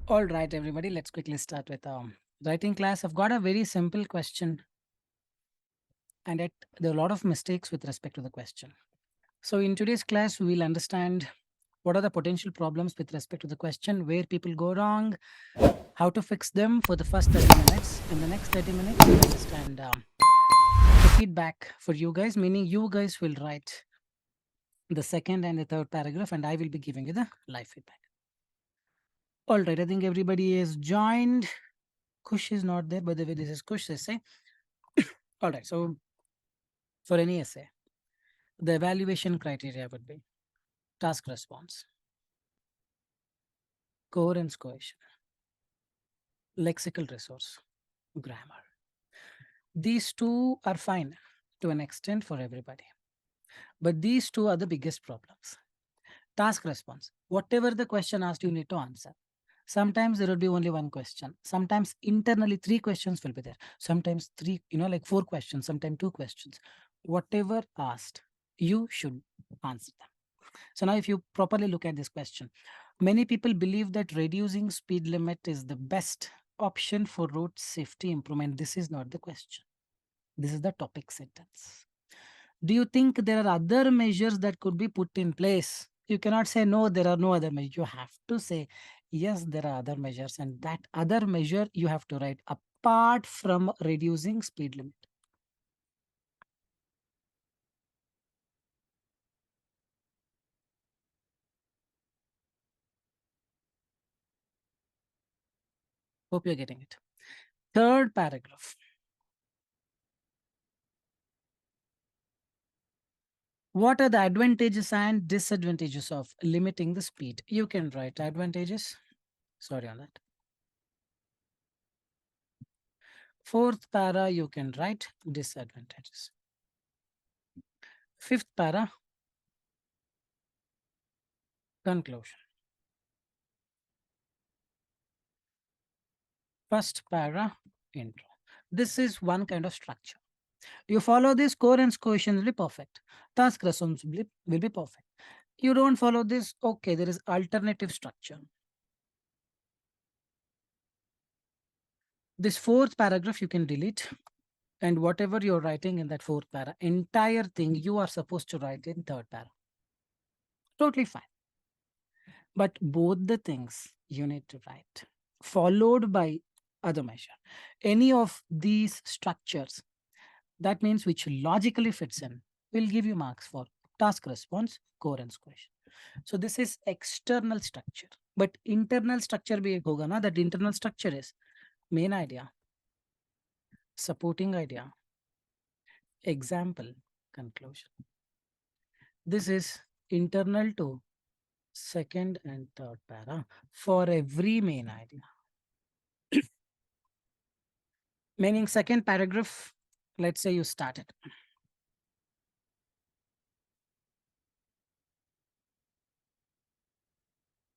All right, everybody, let's quickly start with writing class. I've got a very simple question, and yet there are a lot of mistakes with respect to the question. So, in today's class, we will understand what are the potential problems with respect to the question, where people go wrong, how to fix them for the first 30 minutes. In the next 30 minutes, we'll understand the feedback for you guys, meaning you guys will write the second and the third paragraph, and I will be giving you the live feedback. All right, I think everybody is joined. Kush is not there, by the way, this is Kush essay. All right, so for any essay, the evaluation criteria would be task response, coherence cohesion, lexical resource, grammar. These two are fine to an extent for everybody. But these two are the biggest problems. Task response. Whatever the question asked, you need to answer. Sometimes there will be only one question. Sometimes internally three questions will be there. Sometimes three, like four questions, sometimes two questions. Whatever asked, you should answer them. So now if you properly look at this question, many people believe that reducing speed limit is the best option for road safety improvement. This is not the question. This is the topic sentence. Do you think there are other measures that could be put in place? You cannot say no, there are no other measures. You have to say yes, there are other measures, and that other measure you have to write apart from reducing speed limit. Hope you're getting it. Third paragraph. What are the advantages and disadvantages of limiting the speed? You can write advantages. Sorry on that. Fourth para, you can write disadvantages. Fifth para, conclusion. First para, intro. This is one kind of structure. You follow this, coherence cohesion will be perfect. Task response will be perfect. You don't follow this, okay, there is alternative structure. This fourth paragraph you can delete, and whatever you're writing in that fourth para, entire thing you are supposed to write in third para. Totally fine. But both the things you need to write, followed by other measure. Any of these structures, that means which logically fits in, will give you marks for task response, coherence cohesion. So this is external structure. But internal structure bhi ek hoga na, that internal structure is main idea, supporting idea, example, conclusion. This is internal to second and third para for every main idea. Meaning second paragraph, let's say you started.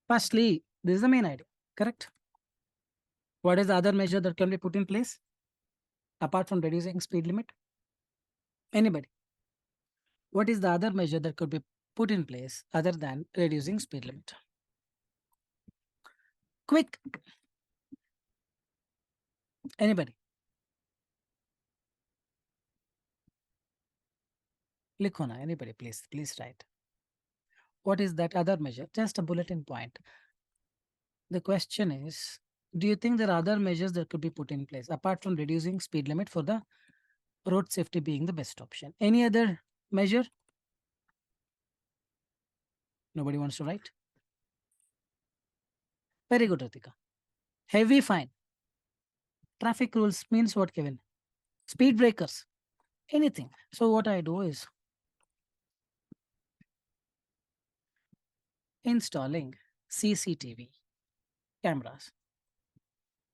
Firstly, this is the main idea, correct? What is the other measure that can be put in place apart from reducing speed limit? Anybody? What is the other measure that could be put in place other than reducing speed limit? Quick. Anybody? Likho na, anybody, please write. What is that other measure? Just a bulletin point. The question is, do you think there are other measures that could be put in place apart from reducing speed limit for the road safety being the best option? Any other measure? Nobody wants to write? Very good, Ritika. Heavy fine. Traffic rules means what, Kevin? Speed breakers. Anything. So what I do is installing CCTV cameras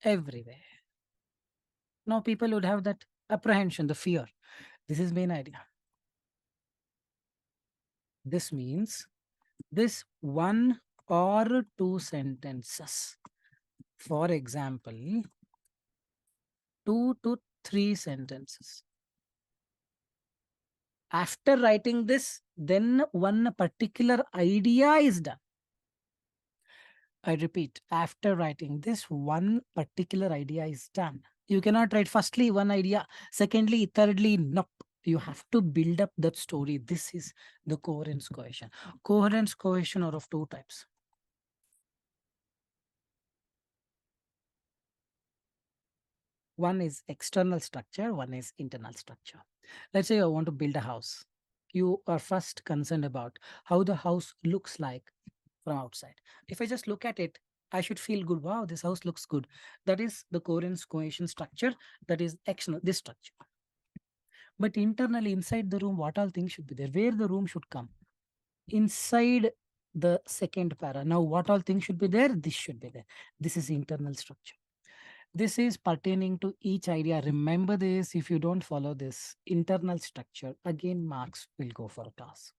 everywhere. Now people would have that apprehension, the fear. This is main idea. This means this one or two sentences. For example, 2 to 3 sentences. After writing this, then one particular idea is done. I repeat, after writing this, one particular idea is done. You cannot write firstly one idea, secondly, thirdly, nope. You have to build up that story. This is the coherence cohesion. Coherence cohesion are of two types. One is external structure, one is internal structure. Let's say you want to build a house. You are first concerned about how the house looks like from outside. If I just look at it, I should feel good. Wow, this house looks good. That is the coherence cohesion structure. That is external, this structure. But internally, inside the room, what all things should be there? Where the room should come? Inside the second para. Now, what all things should be there? This should be there. This is internal structure. This is pertaining to each idea. Remember this. If you don't follow this internal structure, again, marks will go for a toss.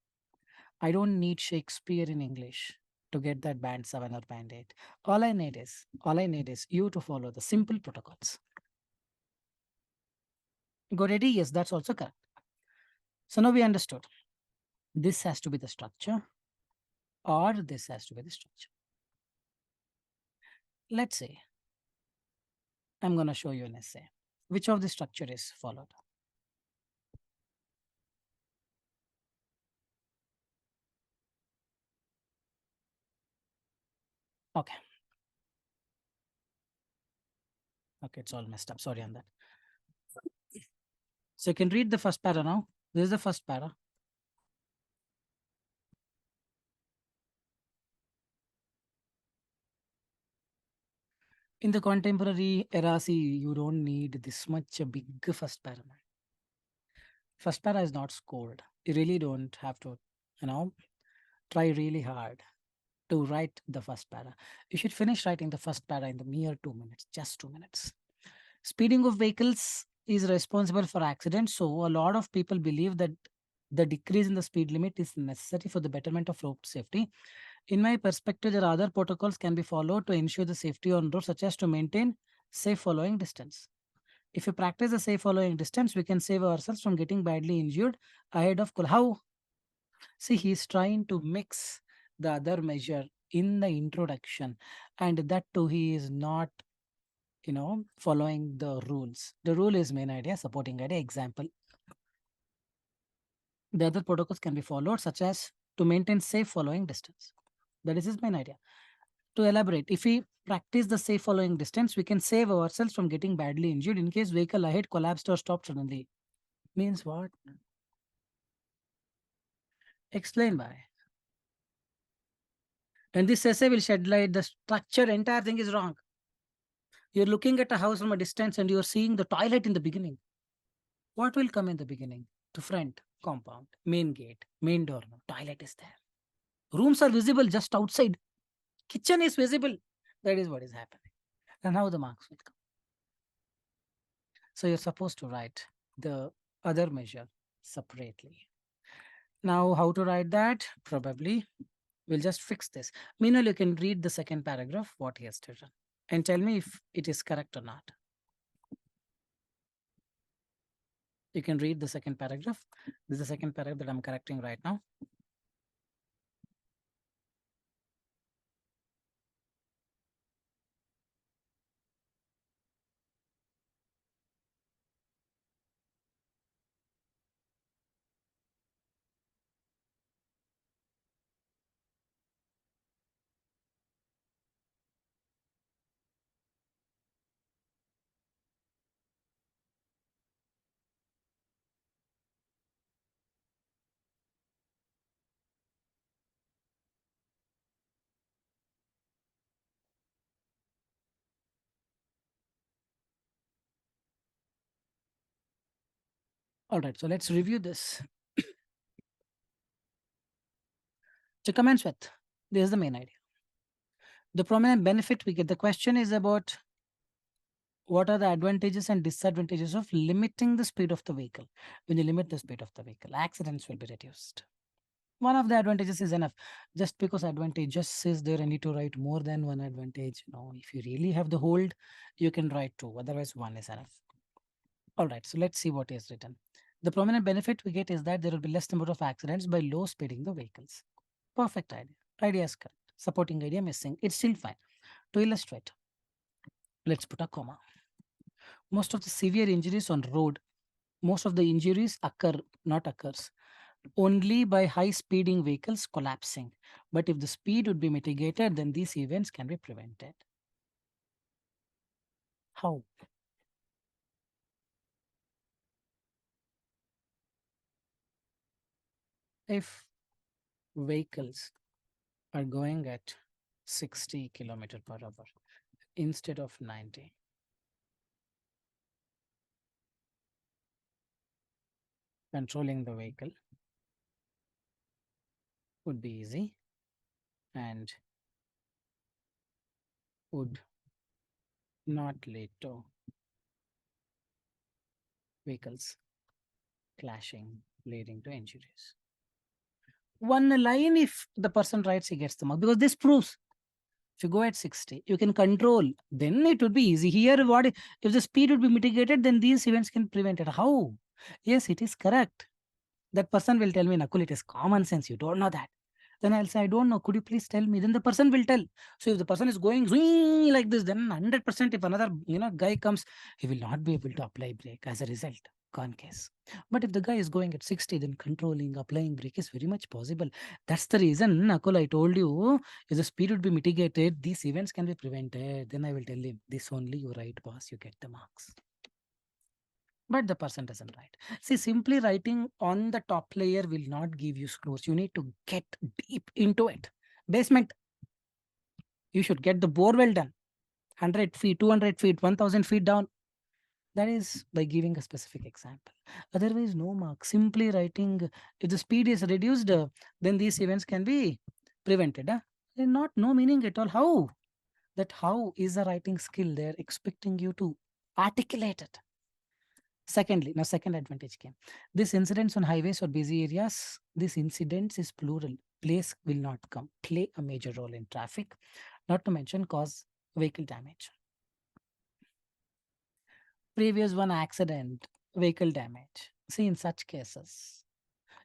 I don't need Shakespeare in English to get that band 7 or band 8. All I need is you to follow the simple protocols. Go ready? Yes, that's also correct. So now we understood. This has to be the structure or this has to be the structure. Let's say I'm going to show you an essay. Which of the structure is followed? Okay. Okay, it's all messed up. Sorry on that. So you can read the first para now. This is the first para. In the contemporary era, see, you don't need this much a big first para. First para is not scored. You really don't have to, you know, try really hard to write the first para. You should finish writing the first para in the mere 2 minutes, just 2 minutes. Speeding of vehicles is responsible for accidents. So a lot of people believe that the decrease in the speed limit is necessary for the betterment of road safety. In my perspective, there are other protocols can be followed to ensure the safety on road, such as to maintain safe following distance. If we practice the safe following distance, we can save ourselves from getting badly injured ahead of how. See, he's trying to mix the other measure in the introduction, and that too, he is not, following the rules. The rule is main idea, supporting idea. Example, the other protocols can be followed, such as to maintain safe following distance. That is his main idea. To elaborate, if we practice the safe following distance, we can save ourselves from getting badly injured in case vehicle ahead collapsed or stopped suddenly. Means what? Explain why. And this essay will shed light. The structure, entire thing is wrong. You're looking at a house from a distance and you're seeing the toilet in the beginning. What will come in the beginning? The front compound, main gate, main door. No, toilet is there. Rooms are visible just outside. Kitchen is visible. That is what is happening. And how the marks will come. So you're supposed to write the other measure separately. Now, how to write that? Probably we'll just fix this. Meanwhile, you can read the second paragraph, what he has written, and tell me if it is correct or not. You can read the second paragraph. This is the second paragraph that I'm correcting right now. All right, so let's review this. To commence with, this is the main idea. The prominent benefit we get. The question is about what are the advantages and disadvantages of limiting the speed of the vehicle. When you limit the speed of the vehicle, accidents will be reduced. One of the advantages is enough. Just because advantage just is there, I need to write more than one advantage. No, if you really have the hold, you can write two. Otherwise, one is enough. All right, so let's see what is written. The prominent benefit we get is that there will be less number of accidents by low speeding the vehicles. Perfect idea. Idea is correct. Supporting idea missing. It's still fine. To illustrate, let's put a comma. Most of the severe injuries on road, most of the injuries not occurs, only by high speeding vehicles collapsing. But if the speed would be mitigated, then these events can be prevented. How? If vehicles are going at 60 kilometer per hour instead of 90, controlling the vehicle would be easy and would not lead to vehicles clashing, leading to injuries. One line, if the person writes, he gets the mark, because this proves if you go at 60, you can control, then it would be easy. Here, what if the speed would be mitigated, then these events can prevent it. How? Yes, it is correct. That person will tell me, Nakul, it is common sense. You don't know that. Then I'll say, I don't know. Could you please tell me? Then the person will tell. So if the person is going zwing like this, then 100% if another guy comes, he will not be able to apply brake as a result. Gone case. But if the guy is going at 60, then controlling, applying brake is very much possible. That's the reason, Nakul, I told you, if the speed would be mitigated, these events can be prevented. Then I will tell him, this only you write, boss, you get the marks. But the person doesn't write. See, simply writing on the top layer will not give you scores. You need to get deep into it. Basement, you should get the bore well done. 100 feet, 200 feet, 1000 feet down. That is by giving a specific example. Otherwise, no mark. Simply writing, if the speed is reduced, then these events can be prevented. They're not no meaning at all. How? That how is a writing skill. They're expecting you to articulate it. Secondly, now second advantage came. This incidents on highways or busy areas, this incidents is plural. Place will not come. Play a major role in traffic, not to mention cause vehicle damage. Previous one accident, vehicle damage. See, in such cases,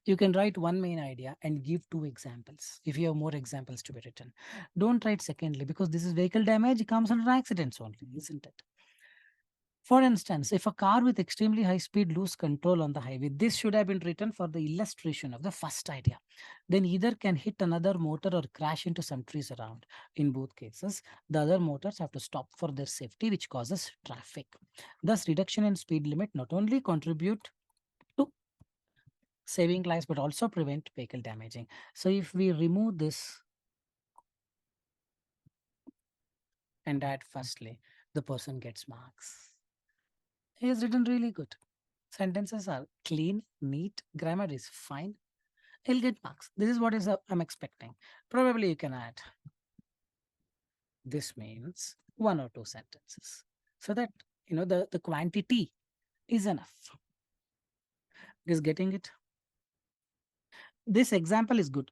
you can write one main idea and give two examples if you have more examples to be written. Don't write secondly because this is vehicle damage, it comes under accidents only, isn't it? For instance, if a car with extremely high speed lose control on the highway, this should have been written for the illustration of the first idea. Then either can hit another motor or crash into some trees around. In both cases, the other motors have to stop for their safety, which causes traffic. Thus, reduction in speed limit not only contribute to saving lives but also prevent vehicle damaging. So if we remove this and add firstly, the person gets marks. He has written really good. Sentences are clean, neat, grammar is fine. He'll get marks. This is what is I'm expecting. Probably you can add. This means one or two sentences. So that the quantity is enough. Is getting it? This example is good.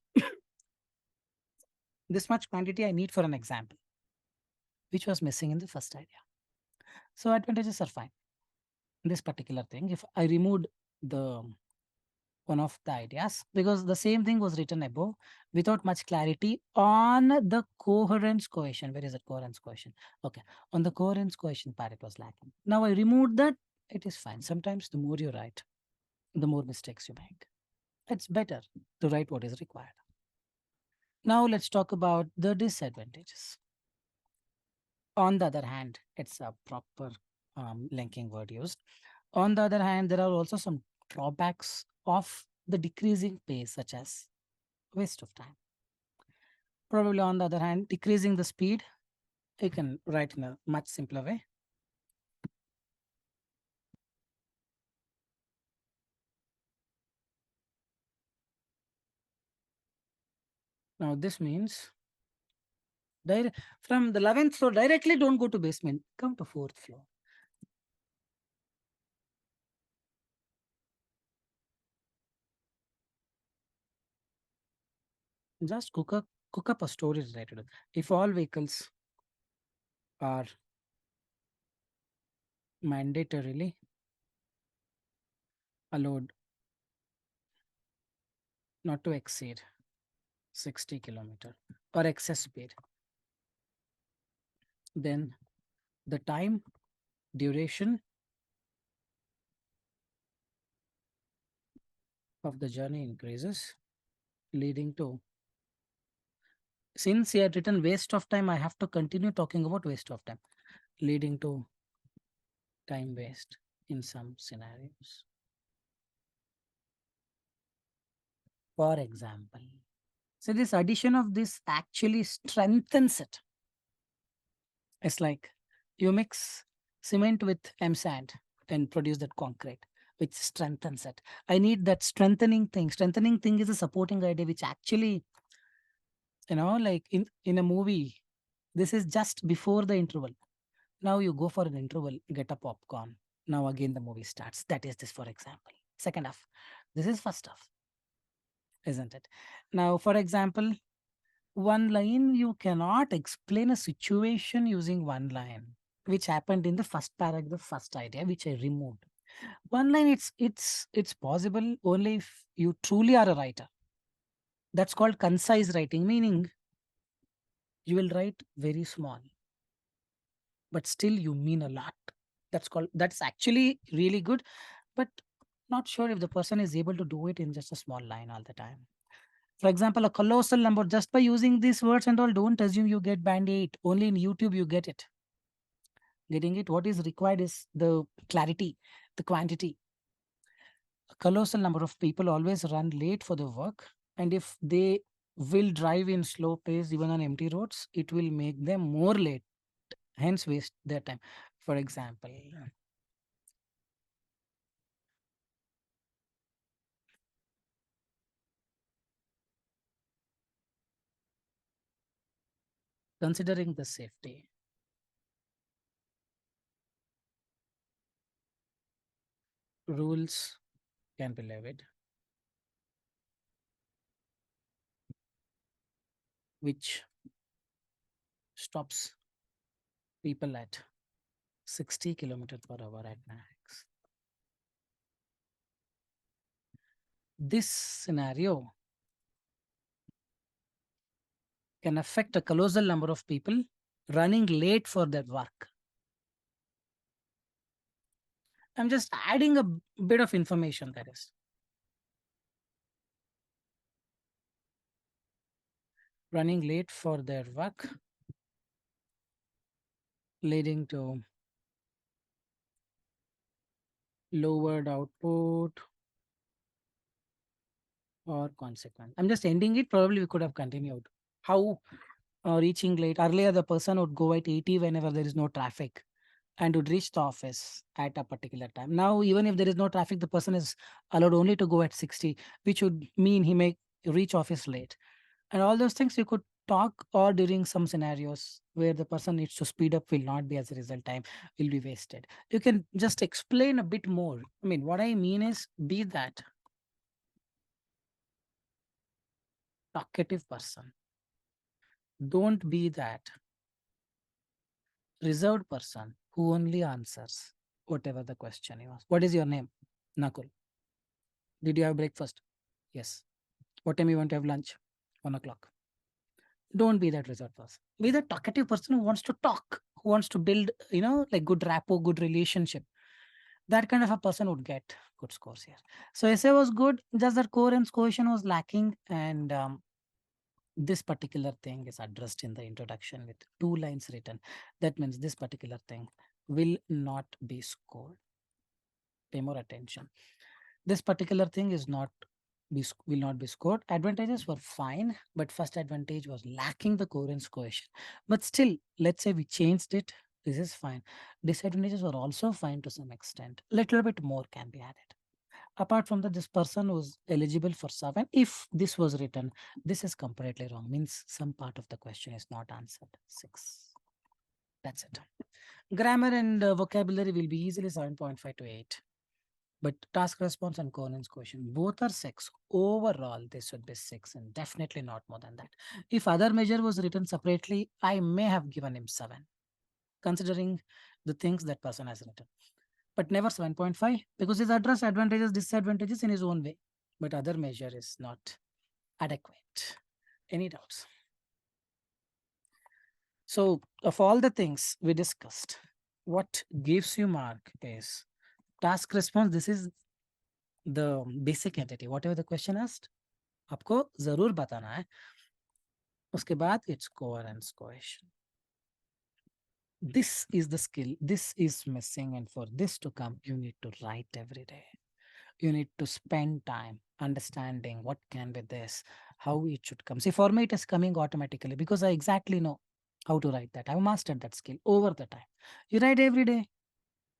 This much quantity I need for an example, which was missing in the first idea. So advantages are fine. This particular thing, if I removed the one of the ideas because the same thing was written above without much clarity on the coherence coefficient. Where is the coherence coefficient? Okay, on the coherence coefficient part it was lacking. Now I removed that. It is fine. Sometimes the more you write, the more mistakes you make. It's better to write what is required. Now let's talk about the disadvantages. On the other hand, it's a proper linking word used. On the other hand, there are also some drawbacks of the decreasing pace, such as waste of time. Probably on the other hand, decreasing the speed, you can write in a much simpler way. Now this means from the 11th floor, directly don't go to basement, come to 4th floor. Just cook up a story related. If all vehicles are mandatorily allowed not to exceed 60 kilometer or excess speed. Then the time duration of the journey increases, leading to, since he had written waste of time, I have to continue talking about waste of time, leading to time waste in some scenarios. For example, so this addition of this actually strengthens it. It's like you mix cement with M sand and produce that concrete, which strengthens it. I need that strengthening thing. Strengthening thing is a supporting idea, which actually, like in a movie, this is just before the interval. Now you go for an interval, get a popcorn. Now again the movie starts. That is this, for example. Second half. This is first half, isn't it? Now, for example, one line, you cannot explain a situation using one line, which happened in the first paragraph, first idea, which I removed. One line, it's possible only if you truly are a writer. That's called concise writing, meaning you will write very small, but still you mean a lot. That's actually really good, but not sure if the person is able to do it in just a small line all the time. For example, a colossal number, just by using these words and all, don't assume you get band 8. Only in YouTube you get it. Getting it? What is required is the clarity, the quantity. A colossal number of people always run late for the work, and if they will drive in slow pace even on empty roads, it will make them more late, hence waste their time. For example, considering the safety, rules can be levied, which stops people at 60 kilometers per hour at max. This scenario can affect a colossal number of people running late for their work. I'm just adding a bit of information, that is. Running late for their work, leading to lowered output or consequence. I'm just ending it. Probably we could have continued. How reaching late? Earlier, the person would go at 80 whenever there is no traffic and would reach the office at a particular time. Now, even if there is no traffic, the person is allowed only to go at 60, which would mean he may reach office late. And all those things you could talk, or during some scenarios where the person needs to speed up will not be, as a result, time will be wasted. You can just explain a bit more. I mean, what I mean is, be that talkative person. Don't be that reserved person who only answers whatever the question you ask. What is your name? Nakul. Did you have breakfast? Yes. What time you want to have lunch? 1 o'clock. Don't be that reserved person. Be the talkative person who wants to talk, who wants to build, like good rapport, good relationship. That kind of a person would get good scores here. So essay was good, just that coherence cohesion was lacking, and this particular thing is addressed in the introduction with 2 lines written. That means this particular thing will not be scored. Pay more attention. This particular thing is not will not be scored. Advantages were fine, but first advantage was lacking the coherence cohesion. But still, let's say we changed it. This is fine. Disadvantages were also fine to some extent. Little bit more can be added. Apart from that, this person was eligible for 7. If this was written, this is completely wrong. Means some part of the question is not answered. 6. That's it. Grammar and vocabulary will be easily 7.5 to 8. But task response and coherence question, both are 6. Overall, this should be 6 and definitely not more than that. If other measure was written separately, I may have given him 7, considering the things that person has written. But never 7.5, because he's addressed advantages, disadvantages in his own way. But other measure is not adequate. Any doubts? So, of all the things we discussed, what gives you mark is task response. This is the basic entity. Whatever the question asked, आपको जरूर बताना है. उसके बाद it's coherence cohesion. This is the skill. This is missing, and for this to come, you need to write every day. You need to spend time understanding what can be this, how it should come. See, for me, it is coming automatically because I exactly know how to write that. I've mastered that skill over the time. You write every day,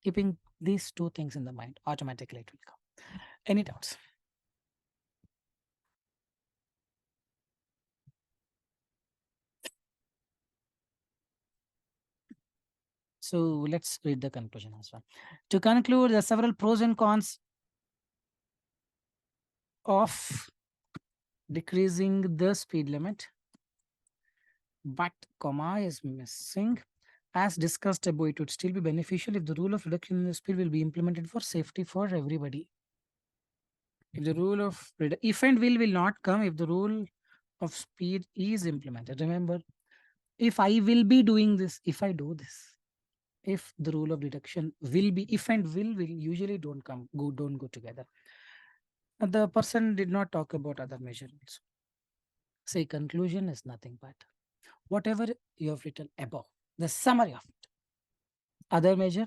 keeping these two things in the mind, automatically it will come. Any doubts? So let's read the conclusion as well. To conclude, there are several pros and cons of decreasing the speed limit, but comma is missing. As discussed above, it would still be beneficial if the rule of reduction in the speed will be implemented for safety for everybody. If the rule of if and will not come if the rule of speed is implemented. Remember, if I will be doing this, if I do this, if the rule of reduction will be, if and will usually don't go together. The person did not talk about other measurements. Say conclusion is nothing but whatever you have written above, the summary of it. Other measure,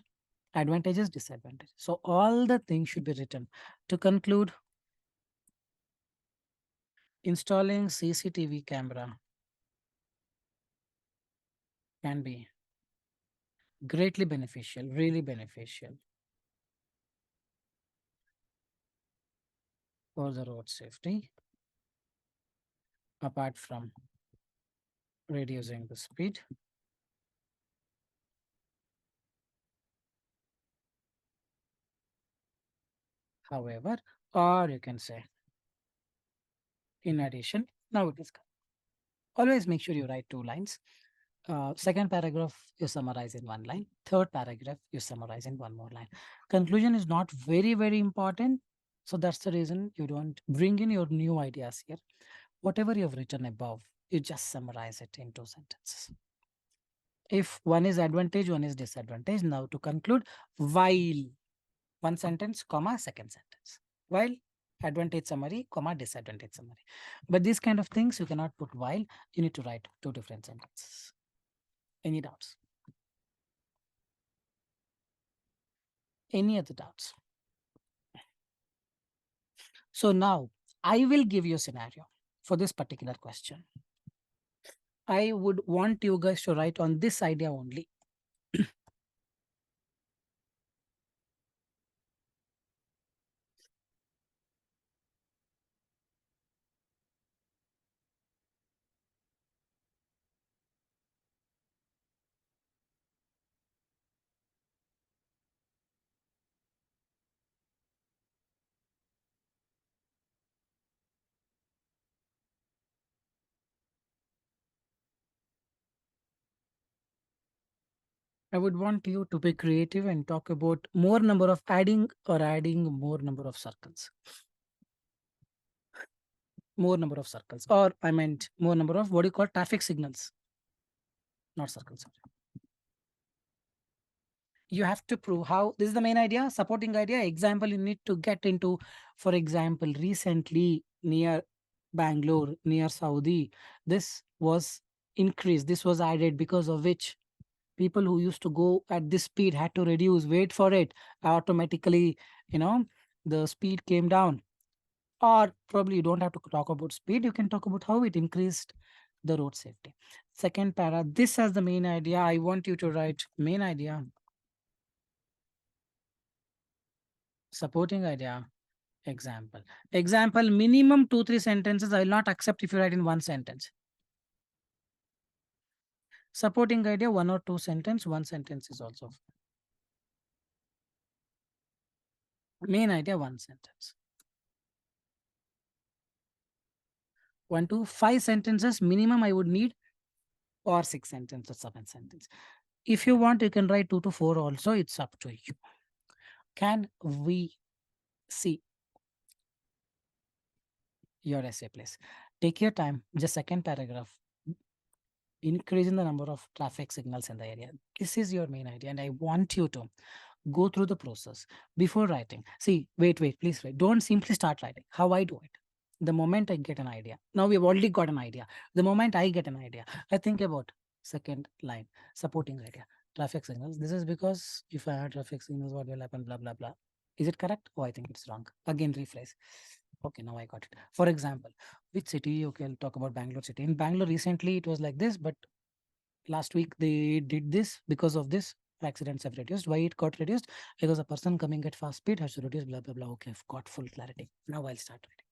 advantages, disadvantages. So all the things should be written. To conclude, installing CCTV camera can be greatly beneficial, really beneficial for the road safety, apart from reducing the speed. However, or you can say, in addition, now it is always make sure you write 2 lines. Second paragraph, you summarize in 1 line. Third paragraph, you summarize in one more line. Conclusion is not very, very important. So that's the reason you don't bring in your new ideas here. Whatever you have written above, you just summarize it in 2 sentences. If one is advantage, one is disadvantage. Now to conclude, while one sentence, comma, second sentence. While advantage summary, comma, disadvantage summary. But these kind of things you cannot put while, you need to write 2 different sentences. Any doubts? Any other doubts? So now I will give you a scenario for this particular question. I would want you guys to write on this idea only. I would want you to be creative and talk about more number of adding more number of circles. More number of circles, or I meant more number of what you call traffic signals, not circles. You have to prove how this is the main idea, supporting idea. Example, you need to get into, for example, recently near Bangalore, near Saudi, this was increased, this was added, because of which people who used to go at this speed had to reduce, wait for it, automatically, you know, the speed came down. Or probably you don't have to talk about speed, you can talk about how it increased the road safety. Second para, this has the main idea. I want you to write main idea, supporting idea, example. Example, minimum 2 3 sentences. I will not accept if you write in one sentence. Supporting idea, 1 or 2 sentence, one sentence is also fine. Main idea, one sentence. 1 to 5 sentences minimum I would need, or 6 sentences, 7 sentences. If you want, you can write 2 to 4 also. It's up to you. Can we see your essay, please? Take your time. Just second paragraph. increasing the number of traffic signals in the area. This is your main idea, and I want you to go through the process before writing. See, wait, please wait. Don't simply start writing. How I do it. The moment I get an idea, now we've already got an idea. The moment I get an idea, I think about second line, supporting idea, traffic signals. This is because if I add traffic signals, what will happen? Blah blah blah. Is it correct? Oh, I think it's wrong. Again, rephrase. Okay, now I got it. For example, which city? Okay, I'll talk about Bangalore city. In Bangalore, recently it was like this, but last week they did this. Because of this, accidents have reduced. Why it got reduced? Because a person coming at fast speed has to reduce, blah blah blah. Okay, I've got full clarity. Now I'll start writing.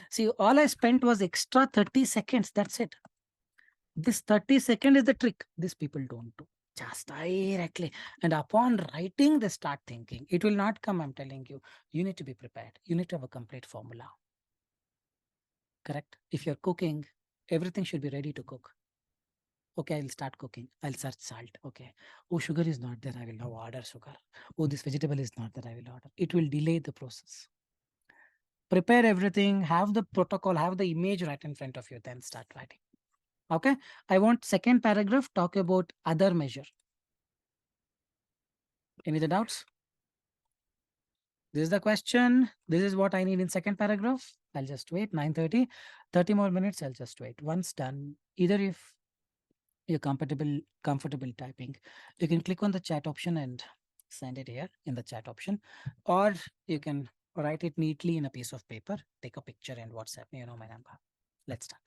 See, all I spent was extra 30 seconds. That's it. This 30 second is the trick. These people don't do. Just directly. And upon writing, they start thinking. It will not come, I'm telling you. You need to be prepared. You need to have a complete formula. Correct? If you're cooking, everything should be ready to cook. Okay, I'll start cooking. I'll search salt. Okay. Oh, sugar is not there. I will now order sugar. Oh, this vegetable is not there. I will order. It will delay the process. Prepare everything, have the protocol, have the image right in front of you, then start writing. Okay. I want second paragraph talk about other measure. Any other doubts? This is the question. This is what I need in second paragraph. I'll just wait. 9:30, 30 more minutes. I'll just wait. Once done, either if you're comfortable typing, you can click on the chat option and send it here in the chat option, or you can write it neatly in a piece of paper, take a picture and WhatsApp me, you know my number. Let's start.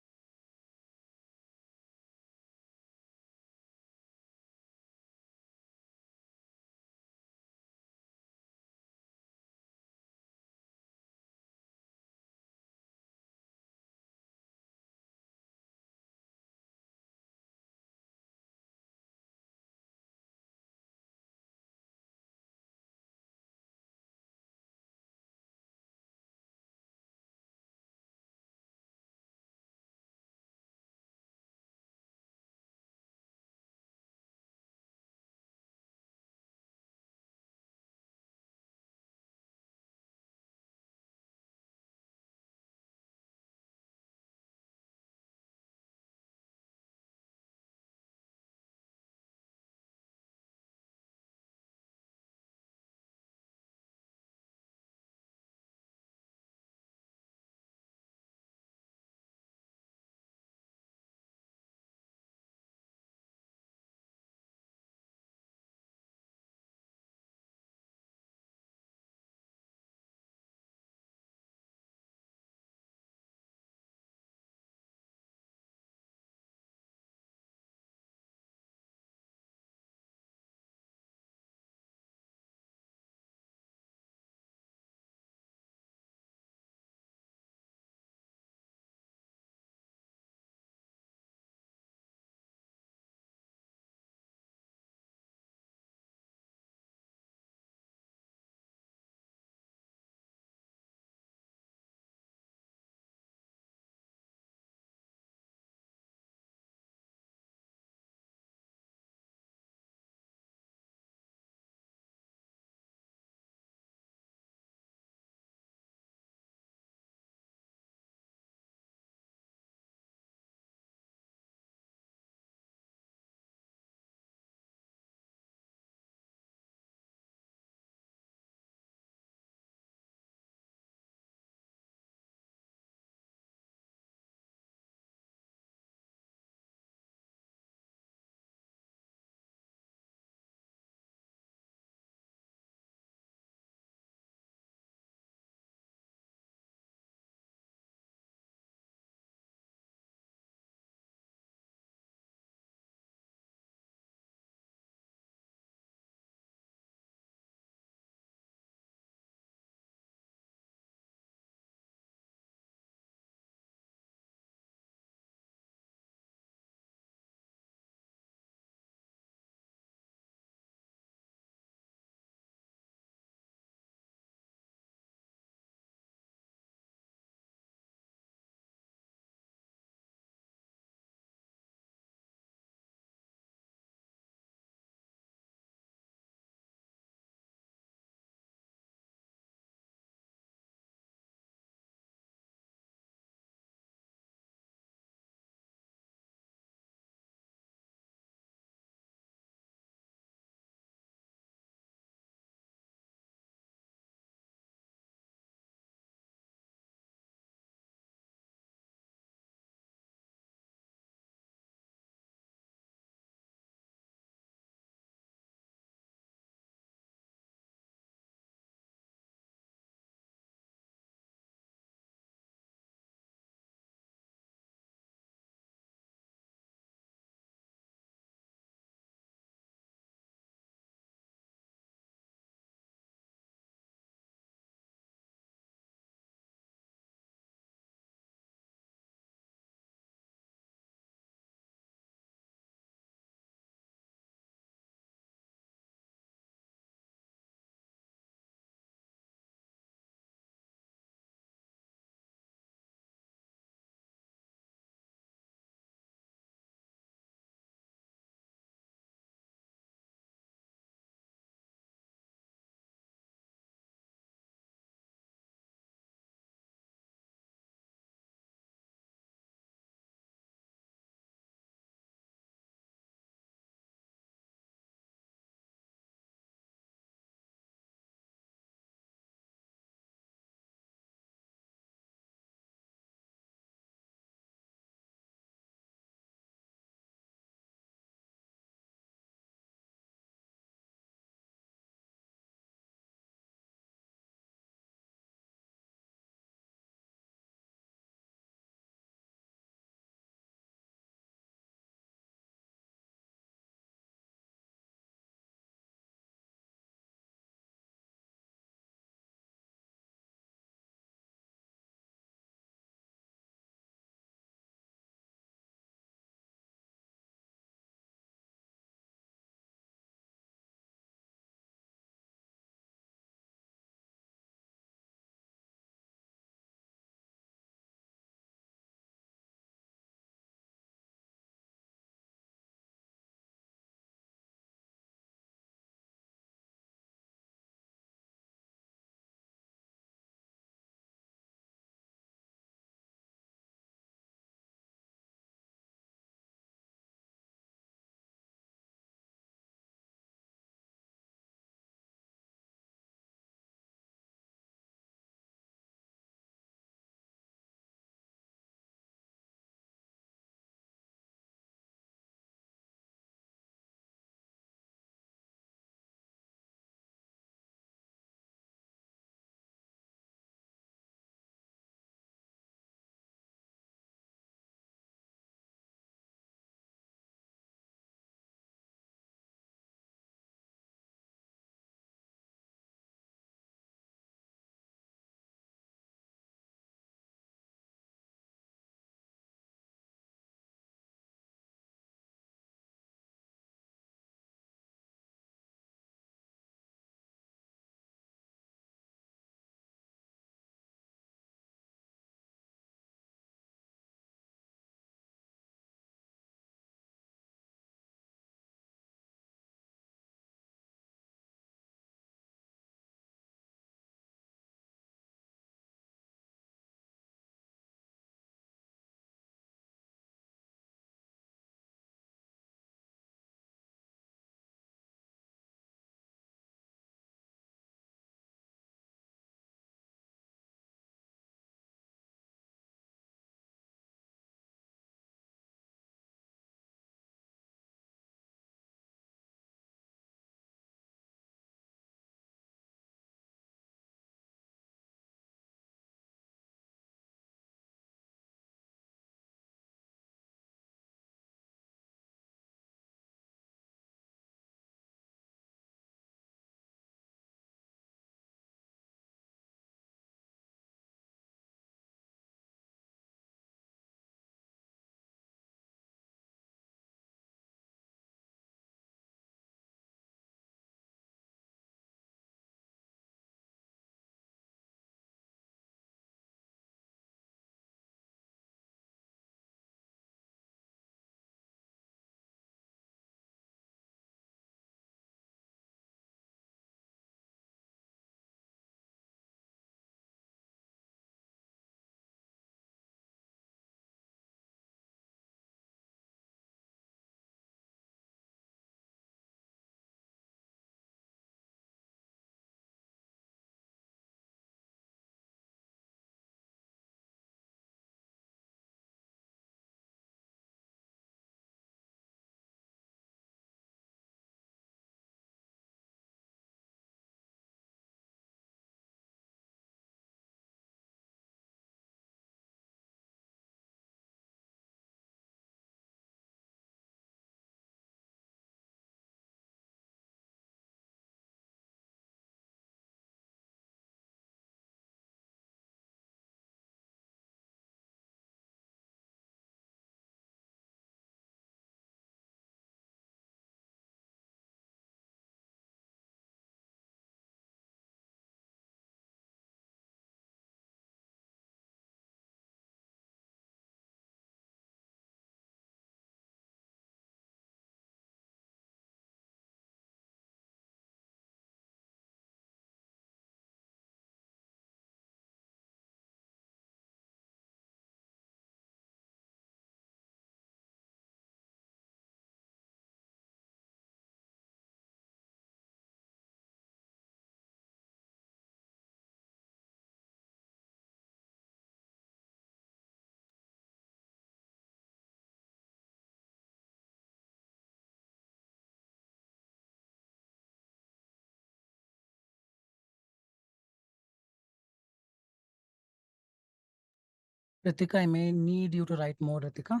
Ritika, I may need you to write more, Ritika.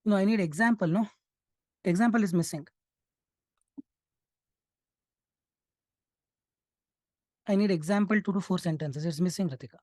No, I need example, no? Example is missing. I need example 2 to 4 sentences. It's missing, Ritika.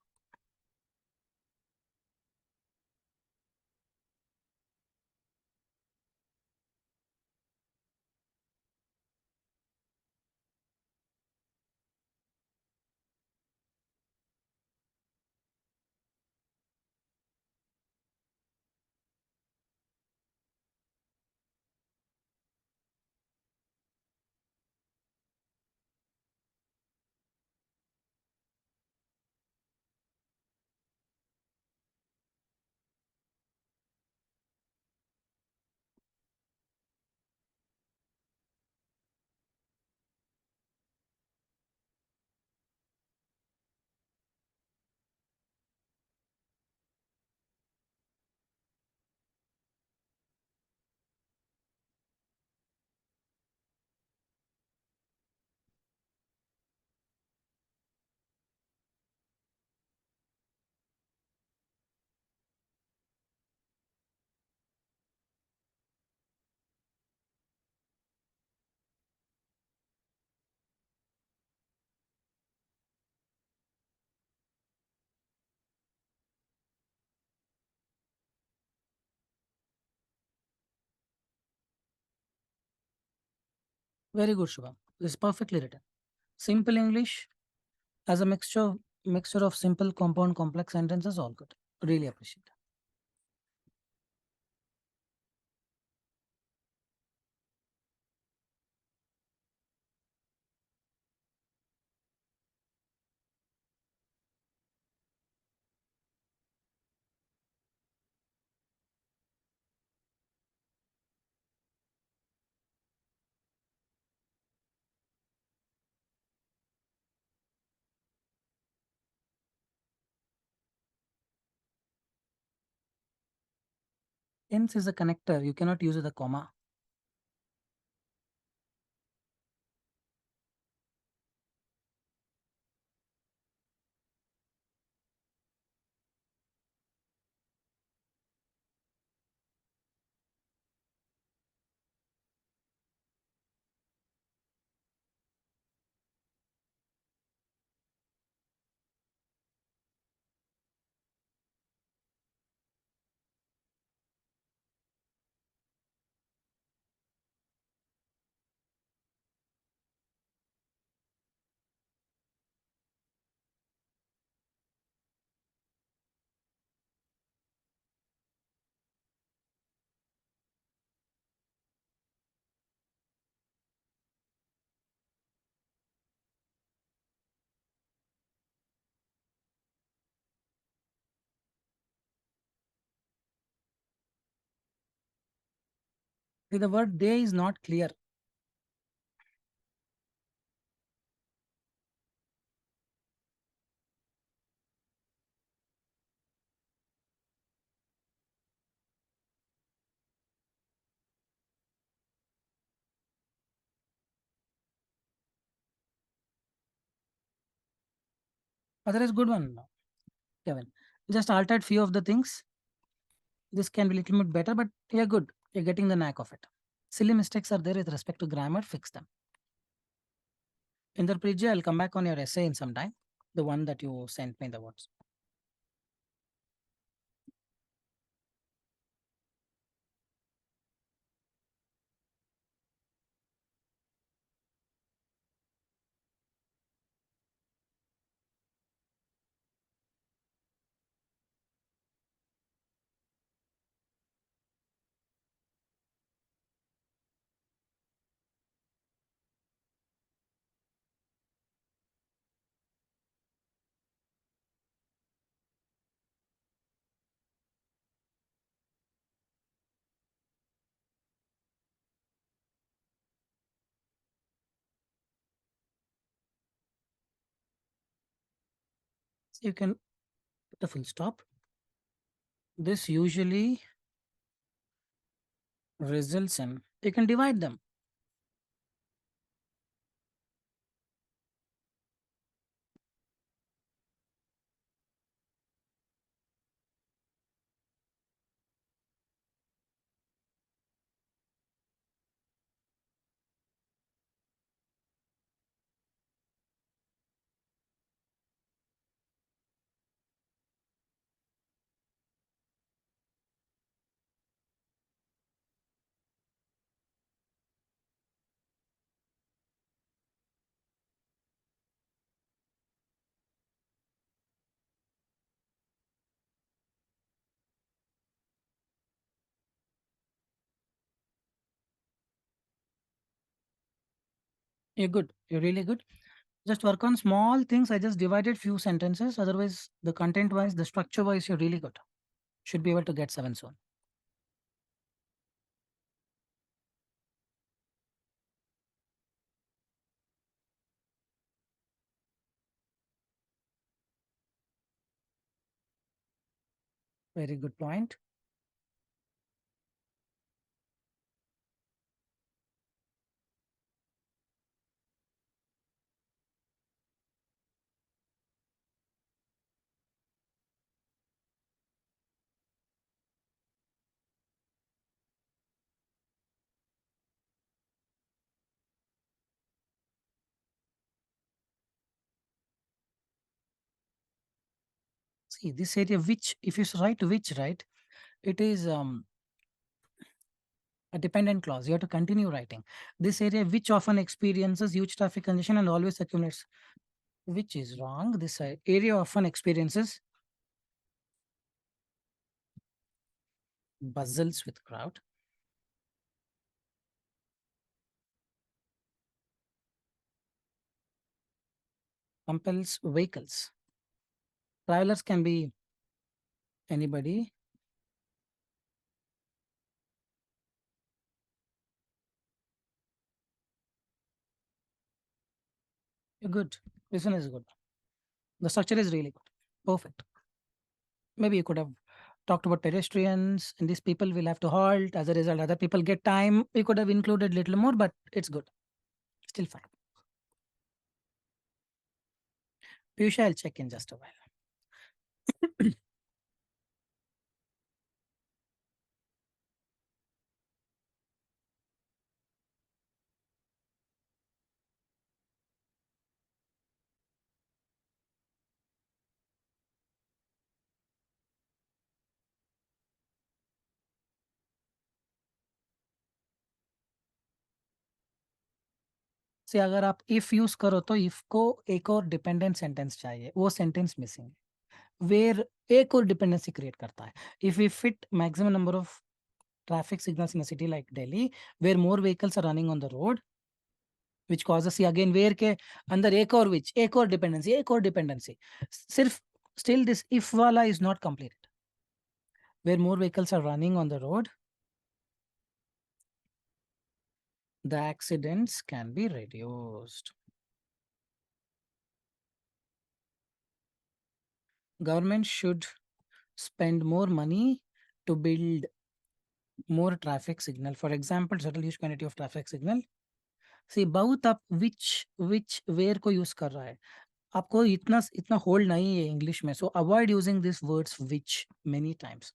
Very good, Shubham. This is perfectly written. Simple English as a mixture of simple, compound, complex sentences, all good. Really appreciate it. Hence is a connector. You cannot use the comma. The word they is not clear. Otherwise, good one, Kevin. Just altered few of the things. This can be a little bit better, but you're good. You're getting the knack of it. Silly mistakes are there with respect to grammar. Fix them. Inderpreet, I'll come back on your essay in some time. The one that you sent me the words. So you can put a full stop. This usually results in, you can divide them. You're good. You're really good. Just work on small things. I just divided few sentences. Otherwise, the content wise, the structure wise, you're really good. Should be able to get seven soon. Very good point. See this area, which if you write which, right, it is a dependent clause. You have to continue writing. This area, which often experiences huge traffic congestion and always accumulates, which is wrong. This area often experiences bustles with crowd, compels vehicles. Travelers can be anybody. You're good. This one is good. The structure is really good. Perfect. Maybe you could have talked about pedestrians and these people will have to halt. As a result, other people get time. We could have included little more, but it's good. Still fine. Piyusha, I'll check in just a while. से अगर आप if use करो तो if को एक और dependent sentence चाहिए, वो सेंटेंस मिसिंग है, वेयर एक और डिपेंडेंसी क्रिएट करता है. If we fit maximum number of traffic signals in a city like Delhi, where more vehicles are running on the road, which causes, see again where के अंदर एक और dependency सिर्फ still this if वाला is not completed. Where more vehicles are running on the road, the accidents can be reduced. Government should spend more money to build more traffic signal. For example, total use quantity of traffic signal. See बहुत आप which where को use कर रहा है. आपको इतना इतना hold नहीं है इंग्लिश में, सो avoid using this words which many times.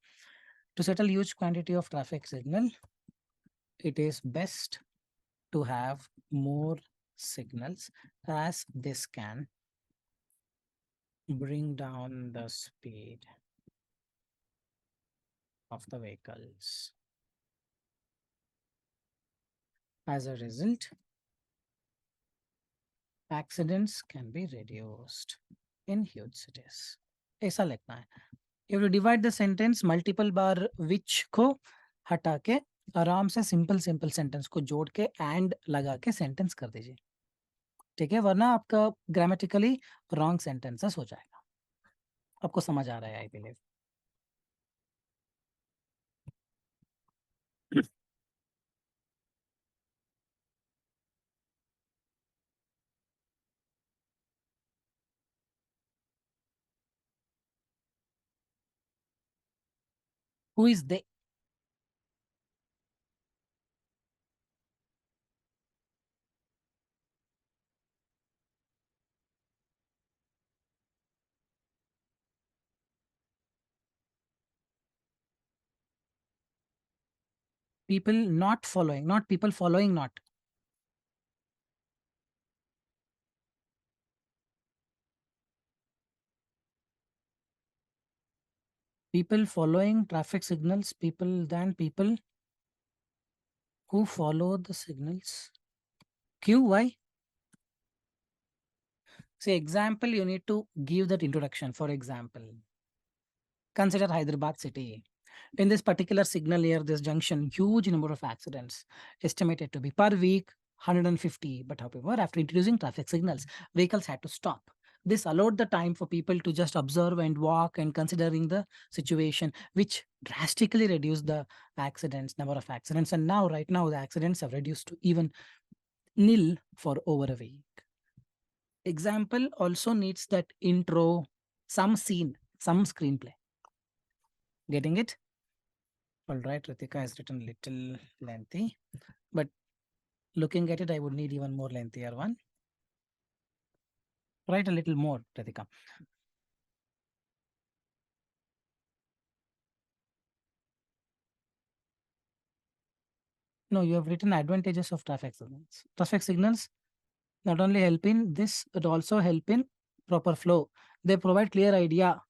To settle huge quantity of traffic signal, it is best to have more signals as this can bring down the speed of the vehicles. As a result, accidents can be reduced in huge cities. ऐसा लिखना है. You have to divide the sentence multiple bar which को हटा के आराम से simple sentence को जोड़ के एंड लगा के सेंटेंस कर दीजिए. ठीक है, वरना आपका ग्रामेटिकली रॉन्ग सेंटेंसेस हो जाएगा. आपको समझ आ रहा है I believe. Who is they? People not following, not people following, not people following traffic signals, people than people who follow the signals. Q, why? Say example, you need to give that introduction. For example, consider Hyderabad city. In this particular signal here, this junction, huge number of accidents estimated to be per week 150. But however, after introducing traffic signals, vehicles had to stop. This allowed the time for people to just observe and walk and considering the situation, which drastically reduced the number of accidents. And now, right now, the accidents have reduced to even nil for over a week. Example also needs that intro, some scene, some screenplay. Getting it? All right, Ritika has written little lengthy, but looking at it, I would need even more lengthier one. Write a little more, Ritika. No, you have written advantages of traffic signals. Traffic signals not only help in this, but also help in proper flow. They provide clear idea.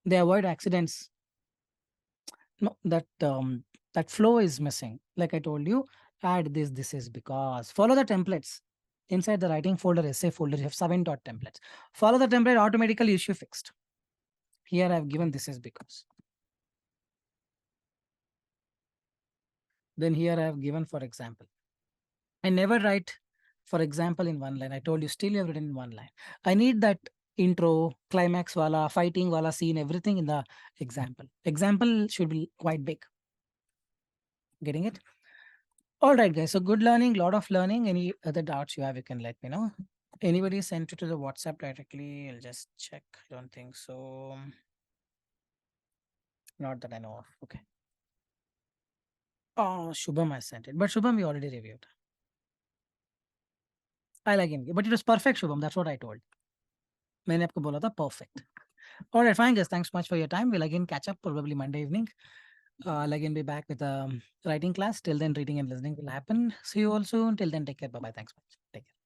They avoid accidents. No, that flow is missing. Like I told you, add this. This is because follow the templates. Inside the writing folder, essay folder, you have 7 templates. Follow the template, automatically issue fixed. Here I have given this is because. Then here I have given for example. I never write for example in one line. I told you still you have written in one line. I need that intro, climax wala, fighting wala scene, everything in the example. Example should be quite big. Getting it? All right, guys. So good learning, lot of learning. Any other doubts you have, you can let me know. Anybody sent it to the WhatsApp directly? I'll just check. I don't think so. Not that I know of. Okay. Oh, Shubham has sent it. But Shubham, we already reviewed. I like him. But it was perfect, Shubham. That's what I told. मैंने आपको बोला था perfect. All right, fine, guys. Thanks so much for your time. We'll again catch up probably Monday evening. I'll again be back with a writing class. Till then, reading and listening will happen. See you all soon. Till then, take care. Bye bye. Thanks much. Take care.